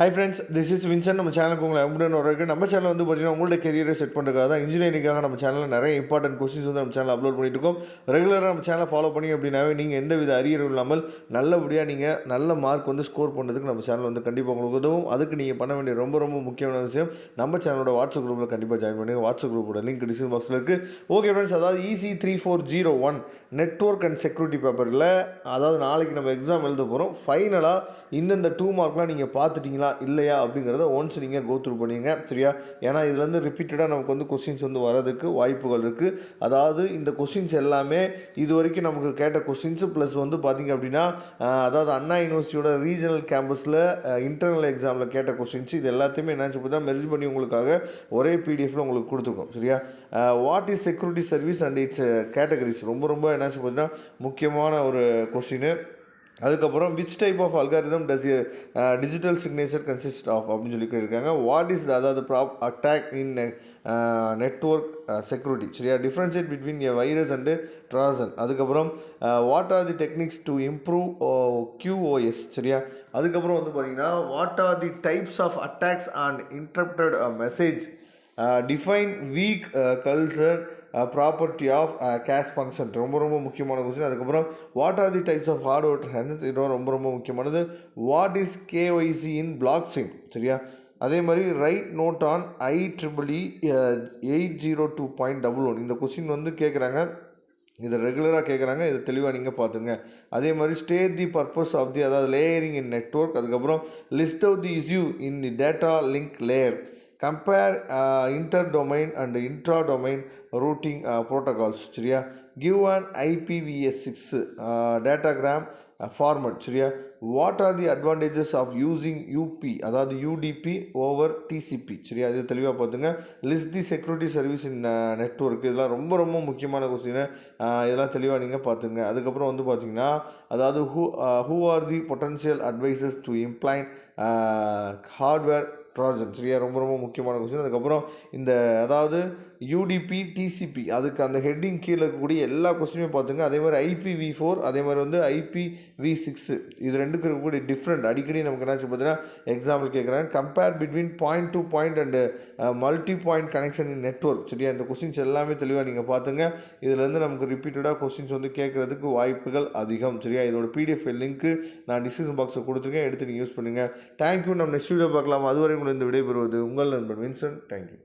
High friends, this is Vinson. நம்ம சேனலுக்கு உங்களை அன்புடன் வரவேற்கிறேன். நம்ம சேனல் வந்து பார்த்தீங்கன்னா, உங்களோட கெரியரை செட் பண்ணுறதுக்காக தான் இன்ஜினியரிங்காக நம்ம சேனலில் நிறைய இம்பார்ட்டன்ட் கொஸ்டின்ஸ் வந்து நம்ம சேனல் அப்லோட் பண்ணிட்டு இருக்கோம். ரெகுலராக நம்ம சேனலை ஃபாலோ பண்ணி அப்படின்னாவே நீங்கள் எந்த வித அரியரும் இல்லாமல் நல்லபடியாக நீங்கள் நல்ல மார்க் வந்து ஸ்கோர் பண்ணுறதுக்கு நம்ம சேனல் வந்து கண்டிப்பாக உங்களுக்கு உதவும். அதுக்கு நீங்கள் பண்ண வேண்டிய ரொம்ப ரொம்ப முக்கியமான விஷயம், நம்ம சேனலோட வாட்ஸ்அப் குரூப்பில் கண்டிப்பாக ஜாயின் பண்ணுங்கள். வாட்ஸ்அப் குரூப்போட லிங்க் டிஸ்கிரிப்ஷன் பாக்ஸில் இருக்குது. ஓகே ஃப்ரெண்ட்ஸ், அதாவது EC3401 நெட்வொர்க் அண்ட் செக்யூரிட்டி பேப்பரில், அதாவது நாளைக்கு நம்ம எக்ஸாம் எழுத போகிறோம். ஃபைனலாக இந்தந்த 2 மார்க்லாம் நீங்கள் பார்த்துட்டீங்களா இல்லையா அப்படிங்கிறத ஒன்ஸ் நீங்கள் கோ த்ரூ பண்ணிங்க, சரியா? ஏன்னா இதுலேருந்து ரிப்பீட்டடாக நமக்கு வந்து கொஸ்டின்ஸ் வந்து வரதுக்கு வாய்ப்புகள் இருக்குது. அதாவது இந்த கொஸ்டின்ஸ் எல்லாமே இது வரைக்கும் நமக்கு கேட்ட கொஸ்டின்ஸு ப்ளஸ் வந்து பார்த்திங்க அப்படின்னா, அதாவது அண்ணா யூனிவர்சிட்டியோட ரீஜனல் கேம்பஸில் இன்டர்னல் எக்ஸாமில் கேட்ட கொஸ்டின்ஸ் இது எல்லாத்தையுமே என்னாச்சு பார்த்தா மெர்ஜ் பண்ணி உங்களுக்காக ஒரே பிடிஎஃப்பில் உங்களுக்கு கொடுத்துருக்கோம், சரியா? What is security service and its categories, ரொம்ப ரொம்ப என்னாச்சு பார்த்தீங்கன்னா முக்கியமான ஒரு கொஸ்டின். அதுக்கப்புறம் which type of algorithm does digital signature consist of அப்படின்னு சொல்லி கேட்டிருக்காங்க. வாட் இஸ் அதாவது அட்டாக் இன் நெட்வொர்க் செக்யூரிட்டி, சரியா? Differentiate between a virus and trojan. அதுக்கப்புறம் what are the techniques to improve QoS, சரியா? அதுக்கப்புறம் வந்து பார்த்தீங்கன்னா what are the types of attacks and interrupted message, define weak culture property of cash function, ரொம்ப ரொம்ப முக்கியமான question. அதுக்கப்புறம் what are the types of hardware hands, இதுவும் ரொம்ப ரொம்ப முக்கியமானது. What is KYC in blockchain, சரியா? அதே மாதிரி ரைட் நோட் ஆன் IEEE 802.11, இந்த கொஸ்டின் வந்து கேட்குறாங்க, இதை ரெகுலராக கேட்குறாங்க, இதை தெளிவாக நீங்கள் பார்த்துங்க. அதே மாதிரி state the purpose of the, அதாவது லேயரிங் இன் நெட்வொர்க். அதுக்கப்புறம் list of the issue in the data link layer. Compare interdomain and intradomain routing protocols, சரியா? Give an IPv6 datagram format, சரியா? What are the advantages of using UP, அதாவது UDP over TCP, சரியா? இது தெளிவாக பார்த்துங்க. List the security service in network, இதெல்லாம் ரொம்ப ரொம்ப முக்கியமான கொஸ்டின். இதெல்லாம் தெளிவாக நீங்கள் பார்த்துங்க. அதுக்கப்புறம் வந்து பார்த்தீங்கன்னா, அதாவது who are the potential advisers to implant hardware trojan, சரியா? ரொம்ப ரொம்ப முக்கியமான கொஸ்டின். அதுக்கப்புறம் இந்த அதாவது UDP TCP, அதுக்கு அந்த ஹெட்டிங் கீழே இருக்கக்கூடிய எல்லா கொஸ்டினுமே பார்த்துங்க. அதே மாதிரி IPv4, அதே மாதிரி வந்து IPv6, இது ரெண்டுக்கு இருக்கக்கூடிய டிஃப்ரெண்ட் அடிக்கடி நமக்கு என்னாச்சு பார்த்தீங்கன்னா எக்ஸாம்பிள் கேட்குறாங்க. Compare between point to point and multi point connection in network, சரியா? இந்த கொஸ்டின்ஸ் எல்லாமே தெளிவாக நீங்கள் பார்த்துங்க. இதுலேருந்து நமக்கு ரிப்பீட்டடாக கொஸ்டின்ஸ் வந்து கேட்குறதுக்கு வாய்ப்புகள் அதிகம், சரியா? இதோட PDF லிங்க்கு நான் டிஸ்கிரிப்ஷன் பாக்ஸில் கொடுத்துருக்கேன், எடுத்து நீங்கள் யூஸ் பண்ணுங்கள். தேங்க்யூ. நம்ம நெக்ஸ்ட் வீடியோ பார்க்கலாம். அதுவரை உங்களை இந்த விடைபெறுவது உங்கள் நண்பன் வின்சன். தேங்க்யூ.